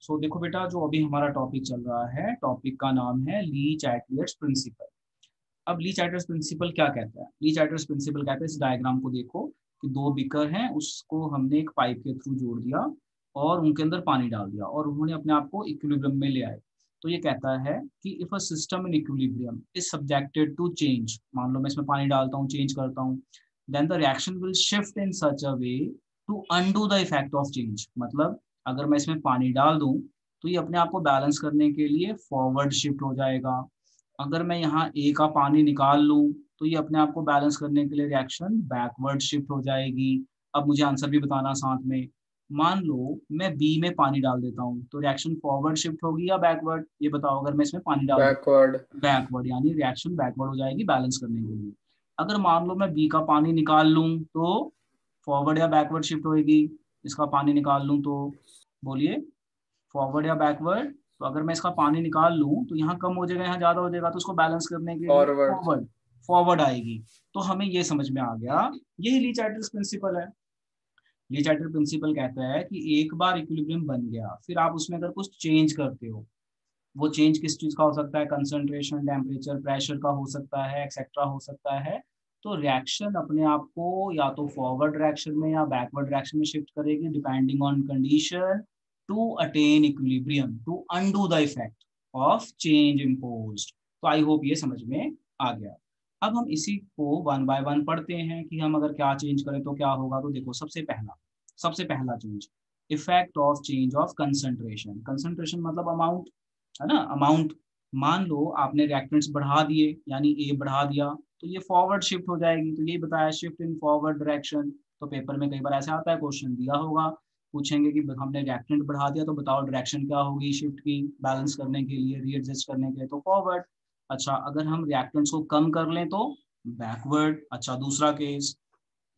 सो देखो बेटा, जो अभी हमारा टॉपिक चल रहा है, टॉपिक का नाम है ली चाइटलियट्स प्रिंसिपल। अब ली चाइटलियट्स प्रिंसिपल क्या कहता है? ली चाइटलियट्स प्रिंसिपल कहता है, इस डायग्राम को देखो कि दो बीकर हैं, उसको हमने एक पाइप के थ्रू जोड़ दिया और उनके अंदर पानी डाल दिया और उन्होंने अपने आप को इक्विलिब्रियम में ले आए। तो ये कहता है कि if a system in equilibrium is subjected to change, मान लो मैं इसमें पानी डालता हूँ, चेंज करता हूँ, then the reaction will shift in such a way to undo the effect of change. मतलब अगर मैं इसमें पानी डाल दूं तो ये अपने आप को बैलेंस करने के लिए फॉरवर्ड शिफ्ट हो जाएगा। अगर मैं यहाँ ए का पानी निकाल लूं तो ये अपने आप को बैलेंस करने के लिए रिएक्शन बैकवर्ड शिफ्ट हो जाएगी। अब मुझे आंसर भी बताना साथ में। मान लो मैं बी में पानी डाल देता हूँ तो रिएक्शन फॉरवर्ड शिफ्ट होगी या बैकवर्ड, ये बताओ। अगर मैं इसमें पानी डाल दूँ, बैकवर्ड। बैकवर्ड, यानी रिएक्शन बैकवर्ड हो जाएगी बैलेंस करने के लिए। अगर मान लो मैं बी का पानी निकाल लूं तो फॉरवर्ड या बैकवर्ड शिफ्ट होएगी। इसका पानी निकाल लूं तो बोलिए, फॉरवर्ड या बैकवर्ड? तो अगर मैं इसका पानी निकाल लूं तो यहाँ कम हो जाएगा, यहाँ ज्यादा हो जाएगा, तो उसको बैलेंस करने के लिए फॉरवर्ड। फॉरवर्ड फॉरवर्ड आएगी। तो हमें ये समझ में आ गया, यही ली चाइटलियट्स प्रिंसिपल है। ली चाइटलियट्स प्रिंसिपल कहता है कि एक बार इक्विलिब्रियम बन गया, फिर आप उसमें अगर कुछ चेंज करते हो, वो चेंज किस चीज का हो सकता है? कंसंट्रेशन, टेम्परेचर, प्रेशर का हो सकता है, एक्सेट्रा हो सकता है। तो रिएक्शन अपने आप को या तो फॉरवर्ड डायरेक्शन में या बैकवर्ड डायरेक्शन में शिफ्ट करेगी depending on condition to attain equilibrium, to undo the effect of change imposed. तो आई होप ये समझ में आ गया। अब हम इसी को वन बाय वन पढ़ते हैं कि हम अगर क्या चेंज करें तो क्या होगा। तो देखो, सबसे पहला change, effect of change of concentration. Concentration मतलब अमाउंट, है ना, अमाउंट। मान लो आपने रिएक्टेंट्स बढ़ा दिए, यानी ए बढ़ा दिया, तो ये फॉरवर्ड शिफ्ट हो जाएगी। तो यही बताया, शिफ्ट इन फॉरवर्ड डायरेक्शन। तो पेपर में कई बार ऐसा आता है, क्वेश्चन दिया होगा, पूछेंगे कि हमने रिएक्टेंट बढ़ा दिया तो बताओ डायरेक्शन क्या होगी शिफ्ट की, बैलेंस करने के लिए, रीएडजस्ट करने के लिए, तो फॉरवर्ड। अच्छा, अगर हम रिएक्टेंट्स को कम कर लें तो बैकवर्ड। अच्छा, दूसरा case,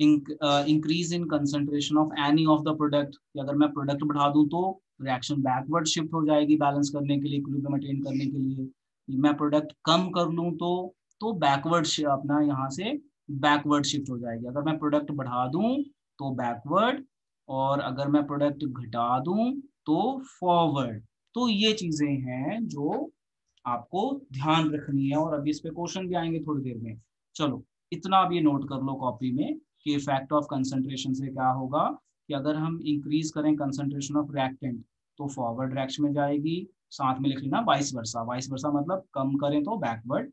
increase in concentration of any of the product, अगर मैं प्रोडक्ट बढ़ा दूं तो रिएक्शन बैकवर्ड शिफ्ट हो जाएगी बैलेंस करने के लिए, इक्विलिब्रियम मेंटेन करने के लिए। मैं प्रोडक्ट कम कर लूं तो बैकवर्ड अपना यहाँ से बैकवर्ड शिफ्ट हो जाएगी। अगर मैं प्रोडक्ट बढ़ा दूं तो बैकवर्ड, और अगर मैं प्रोडक्ट घटा दूं तो फॉरवर्ड। तो ये चीजें हैं जो आपको ध्यान रखनी है, और अभी इस पे क्वेश्चन भी आएंगे थोड़ी देर में। चलो, इतना अब ये नोट कर लो कॉपी में कि इफेक्ट ऑफ कंसंट्रेशन से क्या होगा, कि अगर हम इंक्रीज करें कंसंट्रेशन ऑफ रिएक्टेंट तो फॉरवर्ड डायरेक्शन में जाएगी। साथ में लिख लेना वाइस वर्सा, वाइस वर्सा मतलब कम करें तो बैकवर्ड।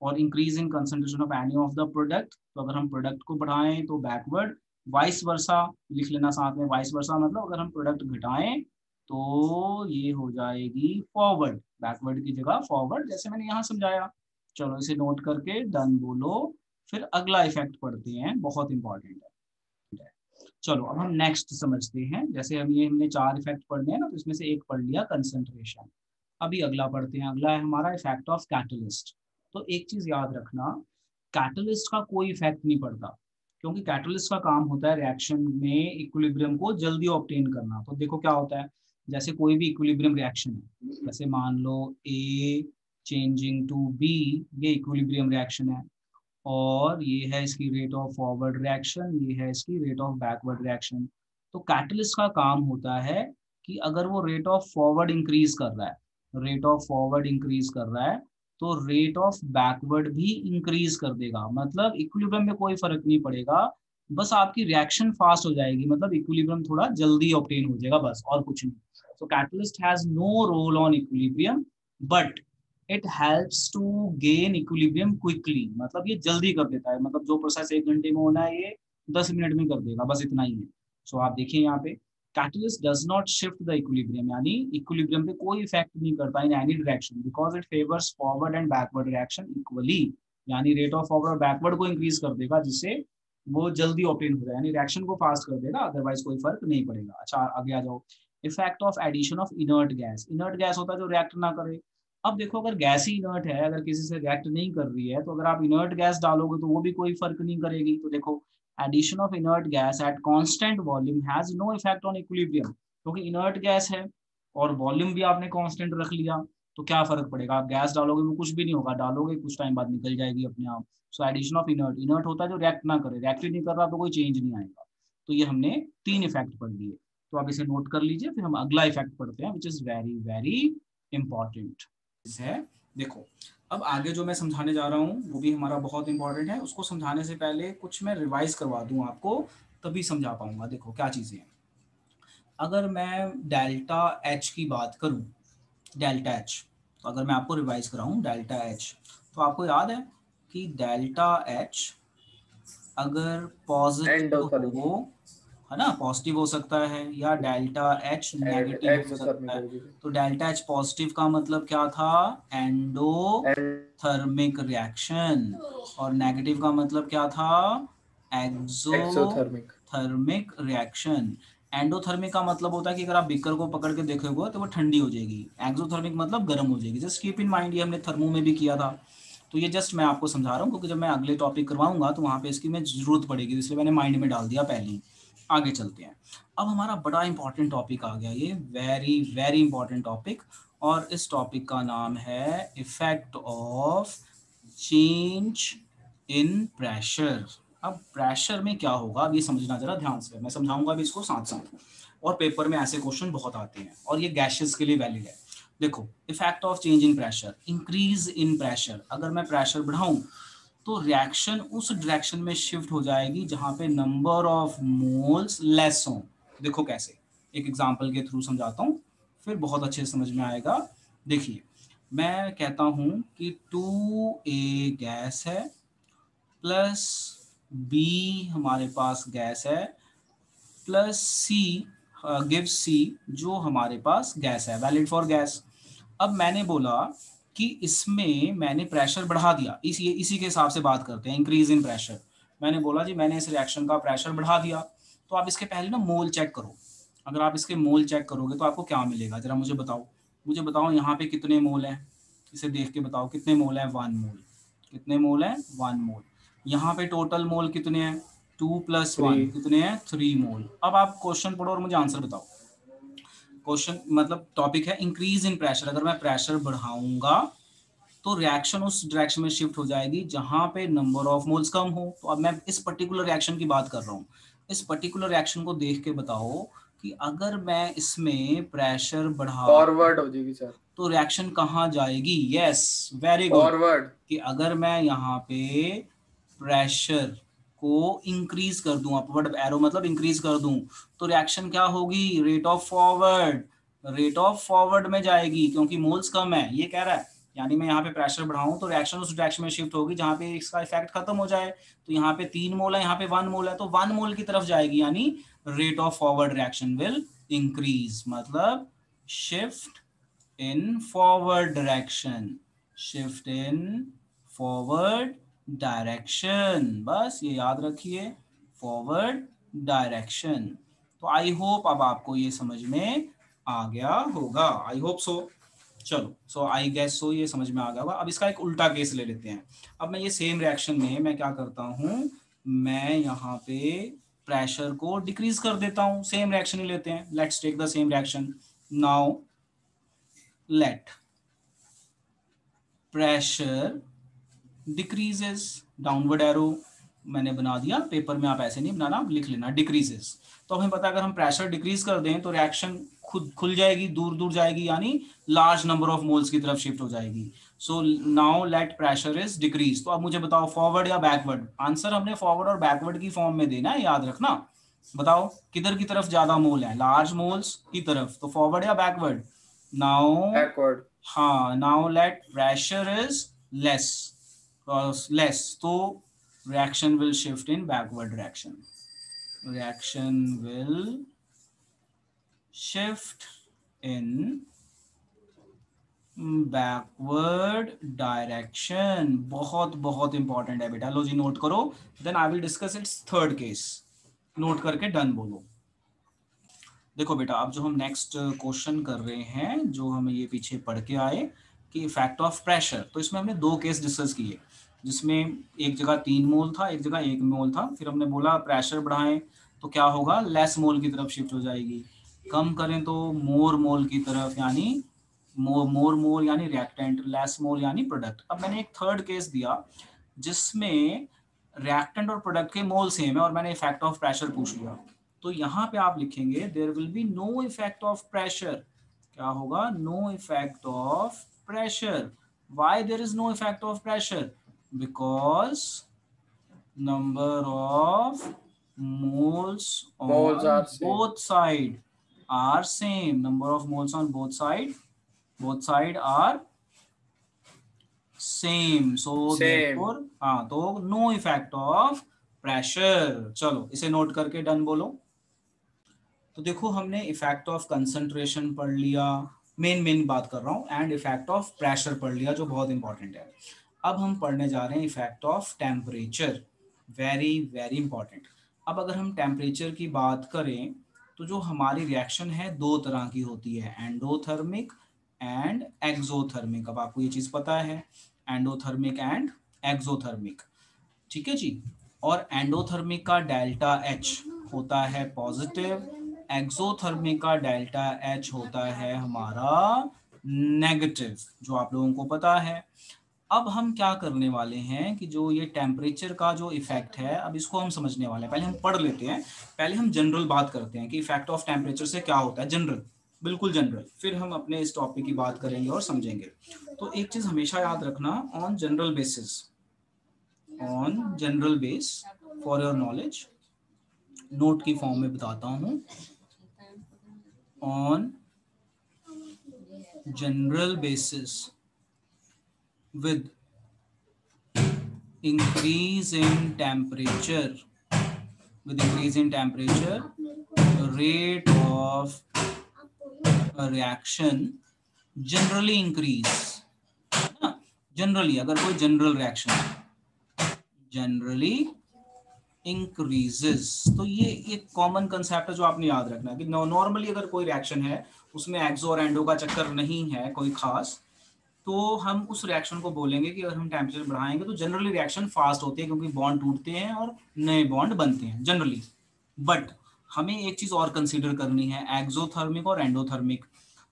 और increase in concentration of any of the product, तो अगर हम प्रोडक्ट को बढ़ाएं तो बैकवर्ड। वाइस वर्सा लिख लेना साथ में, वाइस वर्सा मतलब अगर हम प्रोडक्ट घटाएं तो ये हो जाएगी फॉरवर्ड, बैकवर्ड की जगह फॉरवर्ड, जैसे मैंने यहाँ समझाया। चलो, इसे नोट करके डन बोलो। फिर अगला इफेक्ट पढ़ते हैं, बहुत इंपॉर्टेंट है। चलो, अब हम नेक्स्ट समझते हैं। जैसे हमने 4 इफेक्ट पढ़ने हैं ना, तो इसमें से एक पढ़ लिया, कंसंट्रेशन। अभी अगला पढ़ते हैं। अगला है हमारा इफेक्ट ऑफ कैटलिस्ट। तो एक चीज याद रखना, कैटलिस्ट का कोई इफेक्ट नहीं पड़ता, क्योंकि कैटलिस्ट का काम होता है रिएक्शन में इक्विलिब्रियम को जल्दी ऑब्टेन करना। तो देखो क्या होता है, जैसे कोई भी इक्विलिब्रियम रिएक्शन है, जैसे मान लो ए चेंजिंग टू बी, ये इक्विलिब्रियम रिएक्शन है, और ये है इसकी रेट ऑफ फॉरवर्ड रिएक्शन, ये है इसकी रेट ऑफ बैकवर्ड रिएक्शन। तो कैटलिस्ट का काम होता है कि अगर वो रेट ऑफ फॉरवर्ड इंक्रीज कर रहा है, रेट ऑफ फॉरवर्ड इंक्रीज कर रहा है, तो रेट ऑफ बैकवर्ड भी इंक्रीज कर देगा। मतलब इक्विलिब्रियम में कोई फर्क नहीं पड़ेगा, बस आपकी रिएक्शन फास्ट हो जाएगी, मतलब इक्विलिब्रियम थोड़ा जल्दी ऑब्टेन हो जाएगा, बस और कुछ नहीं। So catalyst has no role on equilibrium, but it helps to gain equilibrium quickly. मतलब ये जल्दी कर देता है, मतलब जो प्रोसेस 1 घंटे में होना है ये 10 मिनट में कर देगा, बस इतना ही है। सो आप देखिए यहाँ पे, catalyst does not shift the equilibrium, यानी इक्विलिब्रियम पे कोई इफेक्ट नहीं करता in any direction, because it favours forward and backward reaction equally. यानी रेट ऑफ फॉरवर्ड और बैकवर्ड को इंक्रीज कर देगा, जिससे वो जल्दी ओपन हो जाए, यानी रिएक्शन को फास्ट कर देगा, अदरवाइज कोई फर्क नहीं पड़ेगा। अच्छा, आगे आ जाओ। Effect of addition of inert gas. Inert gas होता है जो रिएक्ट ना करे। अब देखो, अगर गैस ही इनर्ट है, अगर किसी से रिएक्ट नहीं कर रही है, तो अगर आप इनर्ट गैस डालोगे तो वो भी कोई फर्क नहीं करेगी। तो देखो, addition of inert gas at constant volume has no effect on equilibrium, क्योंकि इनर्ट गैस है और वॉल्यूम भी आपने कांस्टेंट रख लिया, तो क्या फर्क पड़ेगा? आप गैस डालोगे वो कुछ भी नहीं होगा, डालोगे कुछ टाइम बाद निकल जाएगी अपने आप। So addition of inert, inert होता है जो रिएक्ट ना करे, रिएक्ट नहीं कर रहा तो कोई चेंज नहीं आएगा। तो ये हमने 3 इफेक्ट पढ़ लिए। तो आप इसे नोट कर लीजिए, फिर हम अगला इफेक्ट पढ़ते हैं, which is very very important है। देखो अब आगे जो मैं समझाने जा रहा हूँ वो भी हमारा बहुत इंपॉर्टेंट है, उसको समझाने से पहले कुछ मैं रिवाइज करवा दूँ आपको, तभी समझा पाऊंगा। देखो क्या चीज़ें हैं, अगर मैं डेल्टा एच की बात करूँ, डेल्टा एच, तो अगर मैं आपको रिवाइज कराऊँ डेल्टा एच, तो आपको याद है कि डेल्टा एच अगर पॉजिटिव एंडोथर्मिक, हो, है ना, पॉजिटिव हो सकता है, या डेल्टा एच नेगेटिव हो एक्सोथर्मिक सकता है। होगी। तो डेल्टा एच पॉजिटिव का मतलब क्या था, एंडोथर्मिक रिएक्शन, और नेगेटिव का मतलब क्या था, एक्सोथर्मिक। Exothermic reaction. एंडोथर्मिक का मतलब होता है कि अगर आप बीकर को पकड़ के देखोगे तो वो ठंडी हो जाएगी, एक्सोथर्मिक मतलब गर्म हो जाएगी। जस्ट कीप इन माइंड, ये हमने थर्मो में भी किया था। तो ये जस्ट मैं आपको समझा रहा हूँ, क्योंकि जब मैं अगले टॉपिक करवाऊंगा तो वहाँ पे इसकी मैं जरूरत पड़ेगी, इसलिए मैंने माइंड में डाल दिया पहले ही। आगे चलते हैं, अब हमारा बड़ा इंपॉर्टेंट टॉपिक आ गया, ये वेरी वेरी इंपॉर्टेंट टॉपिक, और इस टॉपिक का नाम है effect of change in pressure. अब प्रेशर में क्या होगा, अब ये समझना जरा ध्यान से, मैं समझाऊंगा भी इसको साथ साथ, और पेपर में ऐसे क्वेश्चन बहुत आते हैं, और ये गैसेस के लिए वैलिड है। देखो effect of change in pressure, increase in pressure, अगर मैं प्रेशर बढ़ाऊं तो रिएक्शन उस डायरेक्शन में शिफ्ट हो जाएगी जहां पे नंबर ऑफ मोल्स लेस हो। देखो कैसे, एक एग्जांपल के थ्रू समझाता हूँ, फिर बहुत अच्छे से समझ में आएगा। देखिए मैं कहता हूँ कि 2A गैस है प्लस B हमारे पास गैस है प्लस C गिव्स C जो हमारे पास गैस है, वैलिड फॉर गैस। अब मैंने बोला कि इसमें मैंने प्रेशर बढ़ा दिया, इसी के हिसाब से बात करते हैं, इंक्रीज इन प्रेशर। मैंने बोला जी मैंने इस रिएक्शन का प्रेशर बढ़ा दिया, तो आप इसके पहले ना मोल चेक करो। अगर आप इसके मोल चेक करोगे तो आपको क्या मिलेगा, जरा मुझे बताओ, मुझे बताओ यहाँ पे कितने मोल हैं, इसे देख के बताओ कितने मोल हैं, 1 मोल। कितने मोल हैं, 1 मोल। यहाँ पे टोटल मोल कितने हैं, 2 + 1 3। कितने हैं, 3 मोल। अब आप क्वेश्चन पढ़ो और मुझे आंसर बताओ। क्वेश्चन मतलब टॉपिक है इंक्रीज इन प्रेशर, अगर मैं प्रेशर बढ़ाऊंगा तो रिएक्शन उस डायरेक्शन में शिफ्ट हो जाएगी जहां पे नंबर ऑफ मोल्स कम हो। तो अब मैं इस पर्टिकुलर रिएक्शन की बात कर रहा हूँ, इस पर्टिकुलर रिएक्शन को देख के बताओ कि अगर मैं इसमें प्रेशर बढ़ा फॉरवर्ड हो जाएगी सर, तो रिएक्शन कहाँ जाएगी, यस वेरी गुड, फॉरवर्ड। कि अगर मैं यहाँ पे प्रेशर को इंक्रीज कर दूं, अपवर्ड एरो मतलब इंक्रीज कर दूं, तो रिएक्शन क्या होगी, rate of forward, rate of forward में जाएगी, क्योंकि मोल्स कम है ये कह रहा है। यानी मैं यहाँ पे प्रेशर बढ़ाऊं तो रिएक्शन उस डायरेक्शन में शिफ्ट होगी जहां पे इसका इफेक्ट खत्म हो जाए। तो यहाँ पे 3 मोल है, यहाँ पे 1 मोल है, तो 1 मोल की तरफ जाएगी, यानी rate of forward reaction will increase, मतलब shift in forward direction, shift in forward direction, बस ये याद रखिए, forward direction। तो आई होप अब आपको ये समझ में आ गया होगा, आई होप सो। चलो सो आई गेस सो ये समझ में आ गया होगा। अब इसका एक उल्टा केस ले लेते हैं। अब मैं ये सेम रिएक्शन में मैं क्या करता हूँ, मैं यहाँ पे प्रेशर को डिक्रीज कर देता हूँ, सेम रिएक्शन ही लेते हैं, let's take the same reaction. Now let pressure decreases, downward arrow मैंने बना दिया, पेपर में आप ऐसे नहीं बनाना, आप लिख लेना डिक्रीजेस। तो हमें पता है अगर हम प्रेशर डिक्रीज कर दें तो रिएक्शन खुद खुल जाएगी, दूर दूर जाएगी, यानी लार्ज नंबर ऑफ मोल्स की तरफ शिफ्ट हो जाएगी। So now let pressure is decrease. तो अब मुझे बताओ फॉरवर्ड या बैकवर्ड, आंसर हमने फॉरवर्ड और बैकवर्ड की फॉर्म में देना है, याद रखना। बताओ किधर की तरफ ज्यादा मोल है, लार्ज मोल्स की तरफ, तो फॉरवर्ड या बैकवर्ड। Now backward. हाँ, now let pressure is less, less, तो reaction will shift in backward direction, reaction will shift in backward direction. बहुत बहुत इंपॉर्टेंट है बेटा, लो जी नोट करो, then I will discuss its third case, note करके डन बोलो। देखो बेटा अब जो हम नेक्स्ट क्वेश्चन कर रहे हैं, जो हम ये पीछे पढ़ के आए कि इफेक्ट ऑफ प्रेशर, तो इसमें हमने 2 केस डिस्कस किए, जिसमें एक जगह 3 मोल था, एक जगह 1 मोल था। फिर हमने बोला प्रेशर बढ़ाएं तो क्या होगा, लेस मोल की तरफ शिफ्ट हो जाएगी, कम करें तो मोर मोल की तरफ, यानी मोर मोल यानी रिएक्टेंट, लेस मोल यानी प्रोडक्ट। अब मैंने एक थर्ड केस दिया जिसमें रिएक्टेंट और प्रोडक्ट के मोल सेम है और मैंने इफेक्ट ऑफ प्रेशर पूछ लिया। तो यहाँ पे आप लिखेंगे there will be no effect of pressure. क्या होगा? No effect of pressure. Why there is no effect of pressure? Because number of moles Moles on are same. both side are same। number of moles on both side are same, so Same. therefore हाँ, तो no effect of pressure। चलो इसे note करके done बोलो। तो देखो हमने effect of concentration पढ़ लिया, मेन बात कर रहा हूँ, एंड इफेक्ट ऑफ प्रेशर पढ़ लिया जो बहुत इंपॉर्टेंट है। अब हम पढ़ने जा रहे हैं effect of temperature, very very important. अब अगर हम टेम्परेचर की बात करें तो जो हमारी रिएक्शन है दो तरह की होती है, एंडोथर्मिक एंड एक्सोथर्मिक। अब आपको ये चीज़ पता है, एंडोथर्मिक एंड एक्सोथर्मिक, ठीक है जी। और एंडोथर्मिक का डेल्टा एच होता है पॉजिटिव, एक्सोथर्मिक का डेल्टा एच होता है हमारा नेगेटिव, जो आप लोगों को पता है। अब हम क्या करने वाले हैं कि जो ये टेम्परेचर का जो इफेक्ट है, अब इसको हम समझने वाले हैं। पहले हम पढ़ लेते हैं, पहले हम जनरल बात करते हैं कि इफेक्ट ऑफ टेम्परेचर से क्या होता है, जनरल, बिल्कुल जनरल। फिर हम अपने इस टॉपिक की बात करेंगे और समझेंगे। तो एक चीज हमेशा याद रखना, on general basis, on general base, for your knowledge, note की फॉर्म में बताता हूं। On general basis, with increase in temperature, with increase in temperature, the rate of a reaction generally increase, ना? जनरली अगर कोई जनरल रिएक्शन है, generally increases. तो ये एक कॉमन कंसेप्ट है जो आपने याद रखना है कि नॉर्मली अगर कोई रिएक्शन है उसमें एक्सो और एंडो का चक्कर नहीं है कोई खास, तो हम उस रिएक्शन को बोलेंगे कि अगर हम टेम्परेचर बढ़ाएंगे तो जनरली रिएक्शन फास्ट होती है, क्योंकि बॉन्ड टूटते हैं और नए बॉन्ड बनते हैं जनरली। बट हमें एक चीज और कंसीडर करनी है, एक्सोथर्मिक और एंडोथर्मिक।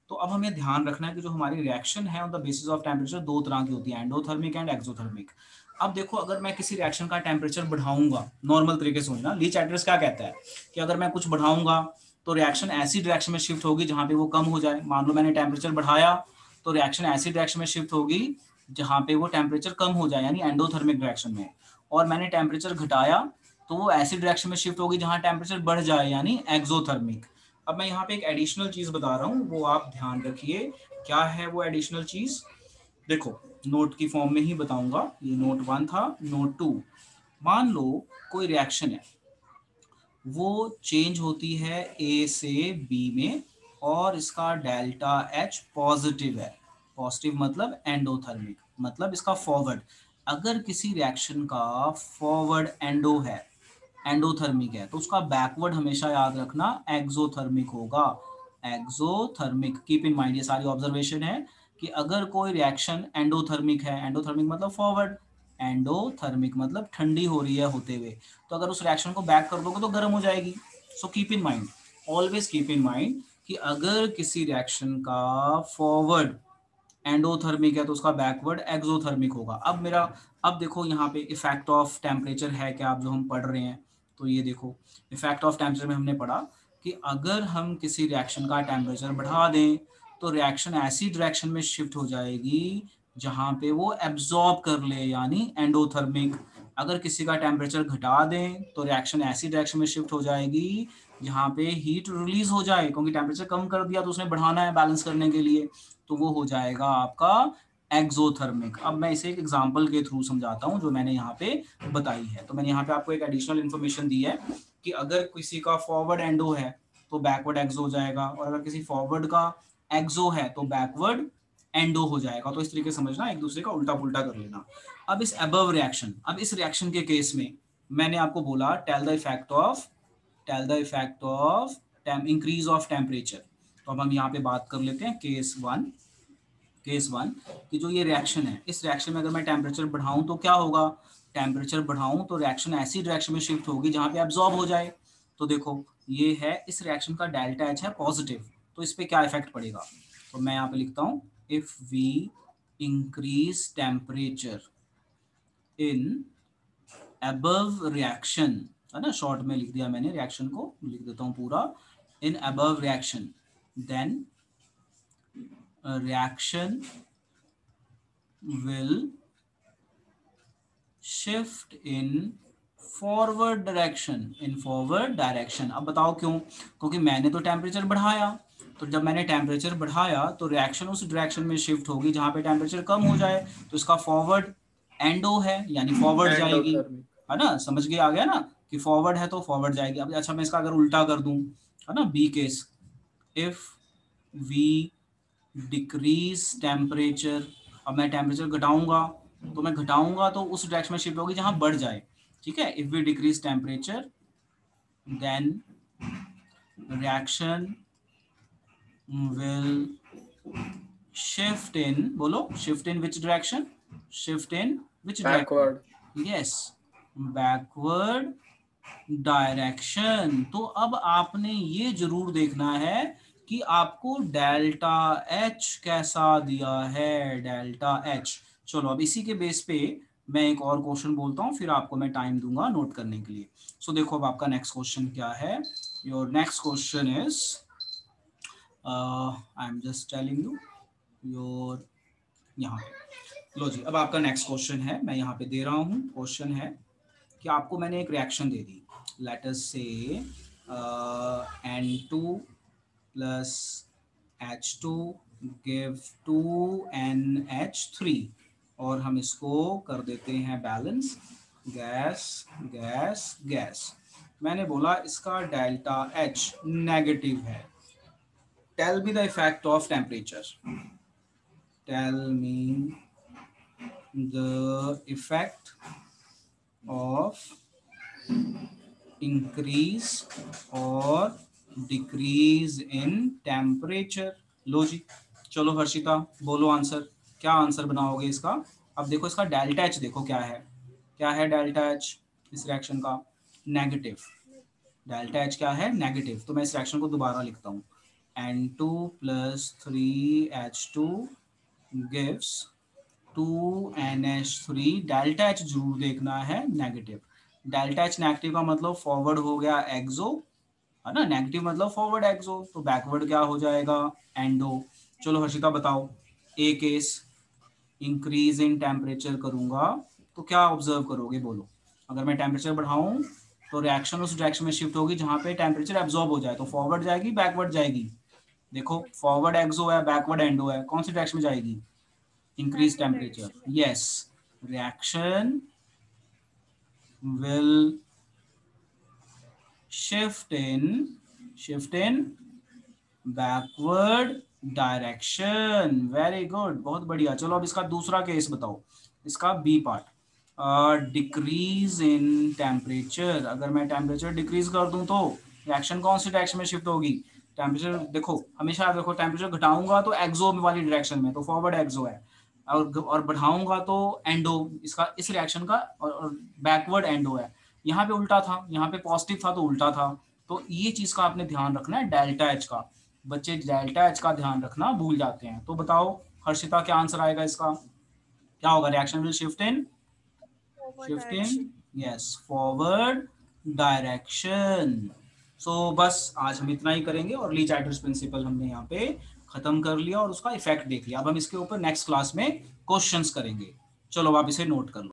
तो अब हमें ध्यान रखना है कि जो हमारी रिएक्शन है on the basis of temperature दो तरह की होती है, एंडोथर्मिक एंड एक्सोथर्मिक। अब देखो अगर मैं किसी रिएक्शन का टेम्परेचर बढ़ाऊंगा, नॉर्मल तरीके से समझना, ली चार्टर्स क्या कहता है कि अगर मैं कुछ बढ़ाऊंगा तो रिएक्शन ऐसी डायरेक्शन में शिफ्ट होगी जहां पे वो कम हो जाए। मान लो मैंने टेम्परेचर बढ़ाया तो रिएक्शन ऐसी डायरेक्शन में शिफ्ट होगी जहां पे वो टेम्परेचर कम हो जाए, यानी एंडोथर्मिक डायरेक्शन में। और मैंने टेम्परेचर घटाया तो वो ऐसी डायरेक्शन में शिफ्ट होगी जहां टेम्परेचर बढ़ जाए, यानी एक्सोथर्मिक। अब मैं यहाँ पे एक एडिशनल चीज बता रहा हूँ, वो आप ध्यान रखिए। क्या है वो एडिशनल चीज? देखो नोट की फॉर्म में ही बताऊंगा। ये नोट 1 था। नोट 2, मान लो कोई रिएक्शन है, वो चेंज होती है ए से बी में, और इसका डेल्टा एच पॉजिटिव है। पॉजिटिव मतलब एंडोथर्मिक, मतलब इसका फॉरवर्ड। अगर किसी रिएक्शन का फॉरवर्ड एंडो है, एंडोथर्मिक है, तो उसका बैकवर्ड हमेशा याद रखना एक्सोथर्मिक होगा। एक्सोथर्मिक, कीप इन माइंड, ये सारी ऑब्जर्वेशन है कि अगर कोई रिएक्शन एंडोथर्मिक है, एंडोथर्मिक मतलब फॉरवर्ड, एंडोथर्मिक मतलब ठंडी हो रही है होते हुए, तो अगर उस रिएक्शन को बैक कर दोगे तो गर्म हो जाएगी। So keep in mind, always keep in mind कि अगर किसी रिएक्शन का फॉरवर्ड एंडोथर्मिक है तो उसका बैकवर्ड एक्सोथर्मिक होगा। अब देखो यहाँ पे इफेक्ट ऑफ टेम्परेचर है क्या, आप जो हम पढ़ रहे हैं, तो ये देखो इफेक्ट ऑफ टेम्परेचर में हमने पढ़ा कि अगर हम किसी रिएक्शन का टेम्परेचर बढ़ा दें तो रिएक्शन ऐसी डायरेक्शन में शिफ्ट हो जाएगी जहां पे वो एब्जॉर्ब कर ले, यानी एंडोथर्मिक। अगर किसी का टेम्परेचर घटा दें तो रिएक्शन ऐसी डायरेक्शन में शिफ्ट हो जाएगी जहां पे हीट रिलीज हो जाए, क्योंकि टेम्परेचर कम कर दिया तो उसने बढ़ाना है बैलेंस करने के लिए, तो वो हो जाएगा आपका एक्सोथर्मिक। अब मैं इसे एक एग्जांपल के थ्रू समझाता हूं जो मैंने यहाँ पे बताई है। तो मैंने यहाँ पे आपको एक एडिशनल इन्फॉर्मेशन दी है कि अगर किसी का फॉरवर्ड एंडो है तो बैकवर्ड एक्सो हो जाएगा, और अगर किसी फॉरवर्ड का एक्सो है तो बैकवर्ड एंडो हो जाएगा। तो इस तरीके से समझना, एक दूसरे का उल्टा पुल्टा कर लेना। अब इस अबव रिएक्शन, अब इस रिएक्शन के केस में मैंने आपको बोला tell the effect of increase of temperature. तो अब हम यहाँ पे बात कर लेते हैं केस वन कि जो ये रिएक्शन है, इस रिएक्शन में अगर मैं टेम्परेचर बढ़ाऊं तो क्या होगा, टेम्परेचर बढ़ाऊं तो रिएक्शन ऐसी डायरेक्शन में शिफ्ट होगी जहां पे एब्जॉर्ब हो जाए। तो देखो ये है, इस रिएक्शन का डेल्टा एच है पॉजिटिव, तो इस पे क्या इफेक्ट पड़ेगा, तो मैं यहाँ पे लिखता हूँ if we increase temperature in above reaction, है ना, शॉर्ट में लिख दिया मैंने, रिएक्शन को लिख देता हूँ पूरा, in above reaction then reaction will shift in forward direction, in forward direction. अब बताओ क्यों? क्योंकि मैंने तो टेम्परेचर बढ़ाया, तो जब मैंने टेम्परेचर बढ़ाया तो रिएक्शन उस डायरेक्शन में शिफ्ट होगी जहाँ पे टेम्परेचर कम हो जाए, तो इसका फॉरवर्ड एंडो है, यानी फॉरवर्ड जाएगी, है ना, समझ गए, आ गया ना कि फॉरवर्ड है तो फॉरवर्ड जाएगी। अब अच्छा मैं इसका अगर उल्टा कर दूं, है ना, B case, if we decrease temperature, अब मैं टेम्परेचर घटाऊंगा, तो मैं घटाऊंगा तो उस डायरेक्शन में शिफ्ट होगी जहां बढ़ जाए, ठीक है। If we decrease temperature then reaction will shift in, बोलो shift in which direction, shift in which backward, yes, backward direction. तो अब आपने ये जरूर देखना है कि आपको डेल्टा एच कैसा दिया है, डेल्टा एच। चलो अब इसी के बेस पे मैं एक और क्वेश्चन बोलता हूँ, फिर आपको मैं टाइम दूंगा नोट करने के लिए। सो देखो अब आपका नेक्स्ट क्वेश्चन क्या है। Your next question is, I am just telling you your, यहाँ पे लो जी, अब आपका नेक्स्ट क्वेश्चन है, मैं यहाँ पे दे रहा हूँ। क्वेश्चन है कि आपको मैंने एक रिएक्शन दे दी, लेट अस से N2 plus H2 give 2NH3, और हम इसको कर देते हैं बैलेंस, गैस गैस गैस। मैंने बोला इसका डेल्टा H नेगेटिव है, tell me the effect of temperature, tell me the effect of increase और डिक्रीज इन टेम्परेचर। लो जी, चलो हर्षिता बोलो आंसर, क्या आंसर बनाओगे इसका? अब देखो इसका डेल्टा एच देखो क्या है, क्या है डेल्टा एच इस रिएक्शन का, नेगेटिव। डेल्टा एच क्या है, नेगेटिव। तो मैं इस रिएक्शन को दोबारा लिखता हूँ, N2 plus 3H2 gives 2NH3, delta H जरूर देखना है नेगेटिव। डेल्टा एच नेगेटिव का मतलब फॉरवर्ड हो गया एक्सो, है ना, नेगेटिव मतलब फॉरवर्ड एक्सो, तो बैकवर्ड क्या हो जाएगा, एंडो। चलो हर्षिता बताओ, ए केस इंक्रीज इन टेम्परेचर करूंगा तो क्या ऑब्जर्व करोगे, बोलो। अगर मैं टेम्परेचर बढ़ाऊं तो रिएक्शन उस डायरेक्शन में शिफ्ट होगी जहां पे टेम्परेचर एब्जॉर्ब हो जाए, तो फॉरवर्ड जाएगी बैकवर्ड जाएगी, देखो फॉरवर्ड एक्सो है बैकवर्ड एंडो है, कौन सी डायरेक्शन में जाएगी, increase temperature, yes, reaction will shift in backward direction, very good, बहुत बढ़िया। चलो अब इसका दूसरा केस बताओ, इसका B part, decrease in temperature. अगर मैं टेम्परेचर डिक्रीज कर दूं तो रिएक्शन कौन सी डायरेक्शन में शिफ्ट होगी, टेम्परेचर देखो हमेशा देखो, टेम्परेचर घटाऊंगा तो एक्सो वाली डायरेक्शन में, तो फॉरवर्ड एक्सो है, और बढ़ाऊंगा तो एंडो, इसका इस रिएक्शन का, और बैकवर्ड एंडो है। यहाँ पे उल्टा था, यहाँ पे पॉजिटिव था तो उल्टा था, तो ये चीज का आपने ध्यान रखना है, डेल्टा एच का। बच्चे डेल्टा एच का ध्यान रखना भूल जाते हैं। तो बताओ हर्षिता क्या आंसर आएगा इसका, क्या होगा, reaction will shift in yes forward direction. So बस आज हम इतना ही करेंगे, और ली चार्टर्स प्रिंसिपल हमने यहाँ पे खत्म कर लिया और उसका इफेक्ट देख लिया। अब हम इसके ऊपर नेक्स्ट क्लास में क्वेश्चंस करेंगे। चलो आप इसे नोट कर लो।